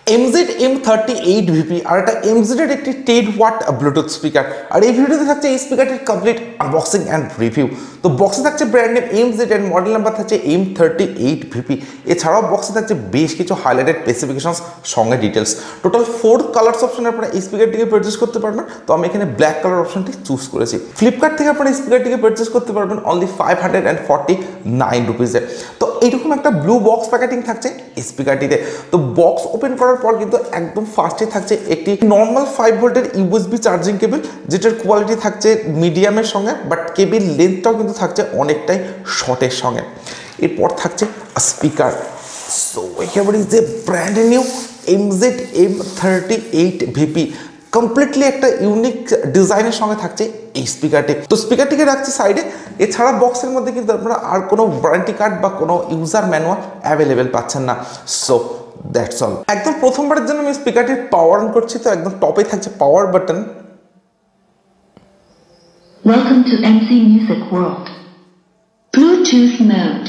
MZ M38VP আর এটা MZ এর একটি 10 ওয়াট ব্লুটুথ স্পিকার। আর এই ভিডিওতে থাকছে এই স্পিকারটির কমপ্লিট আনবক্সিং অ্যান্ড রিভিউ। তো বক্সে থাকছে ব্র্যান্ড নেম MZ এর মডেল নাম্বার থাকছে M38VP। এছাড়াও বক্সে থাকছে বেশ কিছু হাইলাইটেড স্পেসিফিকেশনস সঙ্গে ডিটেলস। টোটাল 4 কালার্স অপশন আপনারা এই স্পিকারটিকে পারচেজ করতে পারবেন। তো আমি এখানে ব্ল্যাক কালার অপশনটি চুজ করেছি। ফ্লিপকার্ট থেকে আপনারা এই স্পিকারটিকে পারচেজ করতে পারবেন অনলি 549 রুপিজে। তো এইরকম একটা ব্লু বক্স প্যাকেটিং থাকছে এই স্পিকারটিতে। তো বক্স ওপেন করার পর কিন্তু একদম ফার্স্টে থাকছে একটি নর্মাল 5 ভোল্টের ইউএসবি চার্জিং কেবল, যেটার কোয়ালিটি থাকছে মিডিয়ামের সঙ্গে, বাট কেবিল লেন্থটাও কিন্তু থাকছে অনেকটাই শর্টের সঙ্গে। এরপর থাকছে speaker. So here is a brand new MZ M38VP। Completely একটা ইউনিক ডিজাইনের সঙ্গে থাকছে এই স্পিকারটি। তো স্পিকারটিকে রাখছি সাইডে। এছাড়া বক্সের মধ্যে কিন্তু আপনারা আর কোনো ওয়ারেন্টি কার্ড বা কোনো ইউজার ম্যানুয়াল অ্যাভেলেবেল পাচ্ছেন না। So that's all. একদম প্রথমবারের জন্য আমি স্পিকারটির পাওয়ার অন করছি। তো একদম টপে থাকছে power button. Welcome to MC Music World. Bluetooth mode.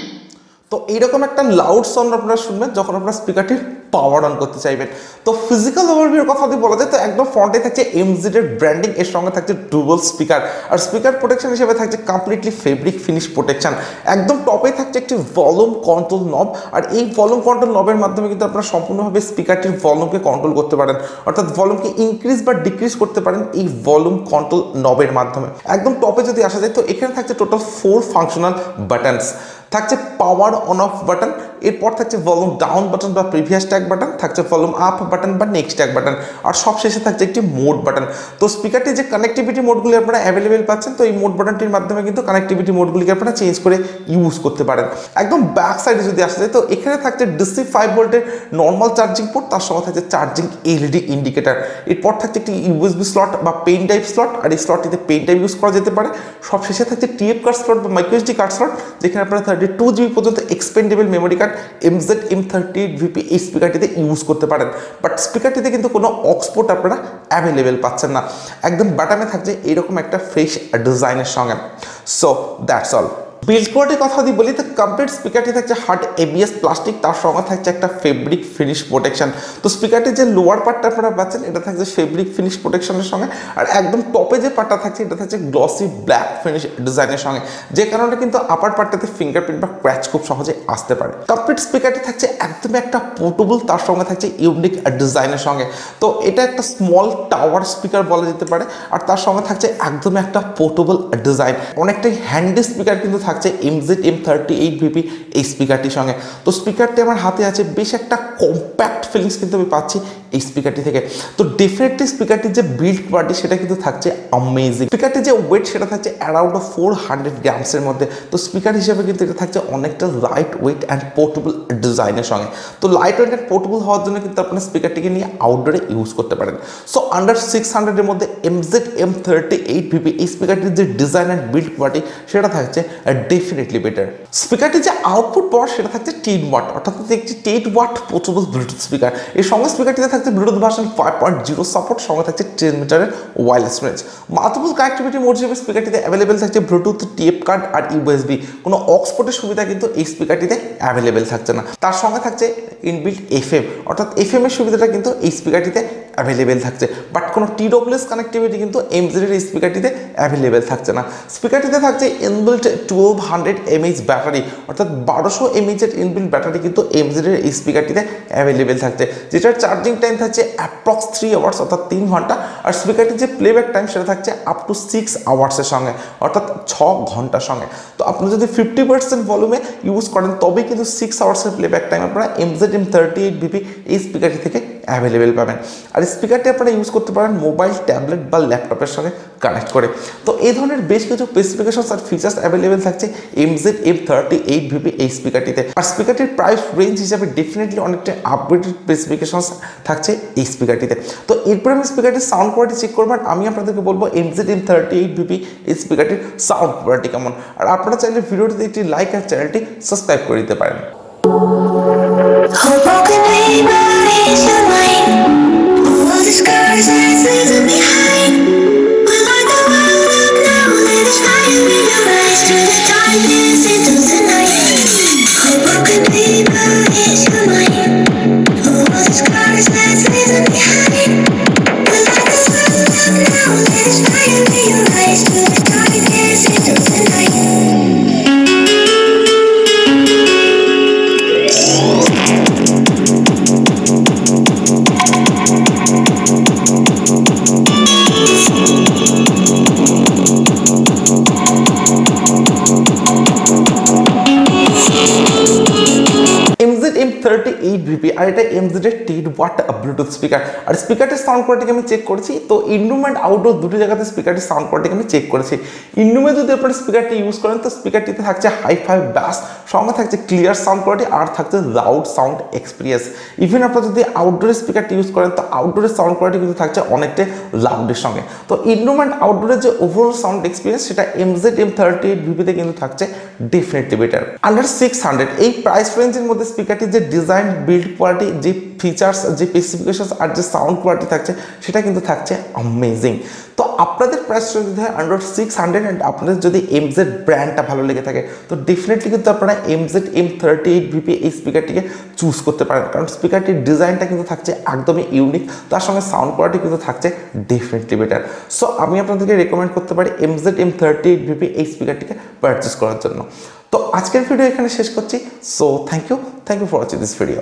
তো এইরকম একটা লাউড সাউন্ড আপনারা শুনবেন যখন আপনারা স্পিকারটির পাওয়ার অন করতে চাইবেন। তো ফিজিক্যাল ওভারভিউর কথা যদি বলা যায় তো একদম ফ্রন্টে থাকছে MZ এর ব্র্যান্ডিং, এর সঙ্গে থাকছে ডুয়াল স্পিকার। আর স্পিকার প্রোটেকশন হিসেবে থাকছে কমপ্লিটলি ফেব্রিক ফিনিশ প্রোটেকশন। একদম টপে থাকছে একটি ভলিউম কন্ট্রোল নব। আর এই ভলিউম কন্ট্রোল নবের মাধ্যমে কিন্তু আপনারা সম্পূর্ণভাবে স্পিকারটির ভলিউমকে কন্ট্রোল করতে পারেন, অর্থাৎ ভলিউমকে ইনক্রিজ বা ডিক্রিজ করতে পারেন এই ভলিউম কন্ট্রোল নবের মাধ্যমে। একদম টপে যদি আসা যায় তো এখানে থাকছে টোটাল 4 ফাংশনাল বাটনস। থাকছে পাওয়ার অন অফ বাটন, এরপর থাকছে ভলিউম ডাউন বাটন বা প্রিভিয়াস ট্যাগ বাটন, থাকছে ভলিউম আপ বাটন বা নেক্সট ট্যাগ বাটন, আর সবশেষে থাকছে একটি মোড বাটন। তো স্পিকারটি যে কানেক্টিভিটি মোডগুলি আপনারা অ্যাভেলেবেল পাচ্ছেন, তো এই মোড বাটনটির মাধ্যমে কিন্তু কানেক্টিভিটি মোডগুলিকে আপনারা চেঞ্জ করে ইউজ করতে পারেন। একদম ব্যাক সাইডে যদি আসা যায় তো এখানে থাকছে ডিসি 5 ভোল্টের নর্মাল চার্জিং পোর্ট, তার সঙ্গে থাকছে চার্জিং এলইডি ইন্ডিকেটার। এরপর থাকছে একটি ইউএসবি স্লট বা পেন টাইপ স্লট, আর এই স্লটটিতে পেন টাইপ ইউজ করা যেতে পারে। সবশেষে থাকছে টিএফ কার্ড স্লট বা মাইক্রোএসডি কার্ড স্লট, যেখানে আপনারা 32 GB পর্যন্ত expandable memory card MZ M38VP এই স্পিকারটিতে ইউজ করতে পারেন। বাট স্পিকারটিতে কিন্তু কোনো অক্স পোর্ট আপনারা অ্যাভেলেবেল পাচ্ছেন না। একদম বাটামে থাকছে এইরকম একটা ফ্রেশ ডিজাইনের সঙ্গে। So that's all. বিল্ড কোয়ালিটির কথা যদি বলি তো কমপ্লিট স্পিকারটি থাকছে হার্ড ABS প্লাস্টিক, তার সঙ্গে থাকছে একটা ফেব্রিক ফিনিশ প্রোটেকশন। তো স্পিকারটির যে লোয়ার পার্টটা আপনারা পাচ্ছেন এটা থাকছে ফেব্রিক ফিনিশ প্রোটেকশনের সঙ্গে, আর একদম টপে যে পার্টটা থাকছে এটা থাকছে গ্লসি ব্ল্যাক ফিনিশ ডিজাইনের সঙ্গে, যে কারণে কিন্তু আপার পার্টটাতে ফিঙ্গারপ্রিন্ট বা ক্র্যাচ খুব সহজে আসতে পারে। কমপ্লিট স্পিকারটি থাকছে একদম একটা পোর্টেবল, তার সঙ্গে থাকছে ইউনিক ডিজাইনের সঙ্গে। তো এটা একটা স্মল টাওয়ার স্পিকার বলা যেতে পারে, আর তার সঙ্গে থাকছে একদম একটা পোর্টেবল ডিজাইন। অনেকটাই হ্যান্ডি স্পিকার কিন্তু থাকছে MZ M38VP এই স্পিকারটির সঙ্গে। তো স্পিকারটি আমার হাতে আছে, বেশ একটা কম্প্যাক্ট ফিলিংস কিন্তু আমি পাচ্ছি এই স্পিকারটি থেকে। তো ডেফিনেটলি স্পিকারটির যে বিল্ড কোয়ালিটি সেটা কিন্তু থাকছে অ্যামেজিং। স্পিকারটির যে ওয়েট সেটা থাকছে অ্যারাউন্ড 400 গ্রামসের মধ্যে। তো স্পিকার হিসেবে কিন্তু এটা থাকছে অনেকটা লাইট ওয়েট অ্যান্ড পোর্টেবল ডিজাইনের সঙ্গে। তো লাইট ওয়েট অ্যান্ড পোর্টেবল হওয়ার জন্য কিন্তু আপনার স্পিকারটিকে নিয়ে আউটডোরে ইউজ করতে পারেন। সো আন্ডার 600 এর মধ্যে MZ M38VP এই স্পিকারটির যে ডিজাইন অ্যান্ড বিল্ড কোয়ালিটি সেটা থাকছে ডেফিনেটলি বেটার। স্পিকারটি যে আউটপুট পাওয়ার সেটা থাকছে 10 ওয়াট, অর্থাৎ একটি 10 ওয়াট পোর্টেবল ব্লুটুথ স্পিকার। এর সঙ্গে স্পিকারটিতে থাকছে ব্লুটুথ ভার্সন 5.0 সাপোর্ট, সঙ্গে থাকছে 10 মিটারের wireless range. Multiple connectivity mode হিসেবে স্পিকারটিতে অ্যাভেলেবেল থাকছে ব্লুটুথ, টিএফ কার্ড আর ইউএসবি। কোনো অক্সপোর্টের সুবিধা কিন্তু এই স্পিকারটিতে অ্যাভেলেবেল থাকছে না। তার সঙ্গে থাকছে ইনবিল্ট FM, অর্থাৎ FM এর সুবিধাটা কিন্তু এই স্পিকারটিতে অ্যাভেলেবেল থাকছে, বাট কোনো TWS কানেক্টিভিটি কিন্তু MZ এর এই স্পিকারটিতে অ্যাভেলেবেল থাকছে না। স্পিকারটিতে থাকছে ইনবিল্ট 1200 mAh ব্যাটারি, অর্থাৎ 1200 mAh এর ইনবিল্ট ব্যাটারি কিন্তু MZ এর এই স্পিকারটিতে অ্যাভেলেবেল থাকছে, যেটার চার্জিং টাইম থাকছে অ্যাপ্রক্স 3 আওয়ার্স, অর্থাৎ 3 ঘন্টা। আর স্পিকারটির যে প্লেব্যাক টাইম সেটা থাকছে আপ টু 6 আওয়ার্সের সঙ্গে, অর্থাৎ 6 ঘন্টার সঙ্গে। তো আপনি যদি 50% ভলিউমে ইউজ করেন তবেই কিন্তু 6 আওয়ার্সের প্লেব্যাক টাইম আপনারা MZ M38VP এই স্পিকারটি থেকে অ্যাভেলেবেল পাবেন। আর স্পিকারটি আপনারা ইউজ করতে পারেন মোবাইল, ট্যাবলেট বা ল্যাপটপের সঙ্গে কানেক্ট করে। তো এই ধরনের বেশ কিছু স্পেসিফিকেশনস আর ফিচার্স অ্যাভেলেবেল থাকছে MZ M38VP এই স্পিকারটিতে। আর স্পিকারটির প্রাইস রেঞ্জ হিসাবে ডেফিনেটলি অনেকটা আপগ্রেডেড স্পেসিফিকেশনস থাকছে এই স্পিকারটিতে। তো এরপর আমি স্পিকারটির সাউন্ড কোয়ালিটি চেক করবেন। আমি আপনাদেরকে বলবো MZ M38VP এই স্পিকারটির সাউন্ড কোয়ালিটি কেমন। আর আপনারা চাইলে ভিডিওটিতে একটি লাইক আর চ্যানেলটি সাবস্ক্রাইব করে দিতে পারেন। Scars M38VP আর এটা MZ এর 10 ওয়াট ব্লুটুথ স্পিকার। আর স্পিকারটির সাউন্ড কোয়ালিটি আমি চেক করেছি, তো ইনরুম অ্যান্ড আউটডোর দুটি জায়গাতে স্পিকারটির সাউন্ড কোয়ালিটি আমি চেক করেছি। ইনরুমে যদি আপনারা স্পিকারটি ইউজ করেন তো স্পিকারটিতে থাকছে হাই-ফাই ব্যাস, সঙ্গে থাকছে ক্লিয়ার সাউন্ড কোয়ালিটি আর থাকছে লাউড সাউন্ড এক্সপিরিয়েন্স। ইভেন আপনারা যদি আউটডোরের স্পিকারটি ইউজ করেন তো আউটডোরের সাউন্ড কোয়ালিটি কিন্তু থাকছে অনেকটাই লাউডের সঙ্গে। তো ইনরুম অ্যান্ড আউটডোরের যে ওভারঅল সাউন্ড এক্সপিরিয়েন্স সেটা MZ M38VP তে কিন্তু থাকছে ডেফিনেটলি বেটার। আন্ডার 600 এই প্রাইস রেঞ্জের মধ্যে স্পিকারটির যে ডিজাইন, বিল্ড কোয়ালিটি, যে ফিচার্স, যে স্পেসিফিকেশনস আর যে সাউন্ড কোয়ালিটি থাকছে সেটা কিন্তু থাকছে অ্যামেজিং। তো আপনাদের প্রাইস রেঞ্জ যদি হয় আন্ডার 600 অ্যান্ড আপনাদের যদি MZ ব্র্যান্ডটা ভালো লেগে থাকে তো ডেফিনেটলি কিন্তু আপনারা MZ M38VP এই স্পিকারটিকে চুজ করতে পারেন, কারণ স্পিকারটির ডিজাইনটা কিন্তু থাকছে একদমই ইউনিক, তার সঙ্গে সাউন্ড কোয়ালিটি কিন্তু থাকছে ডেফিনেটলি বেটার। সো আমি আপনাদেরকে রেকমেন্ড করতে পারি MZ M38VP এই স্পিকারটিকে পারচেস করার জন্য। তো আজকের ভিডিও এখানে শেষ করছি। So thank you for watching this video.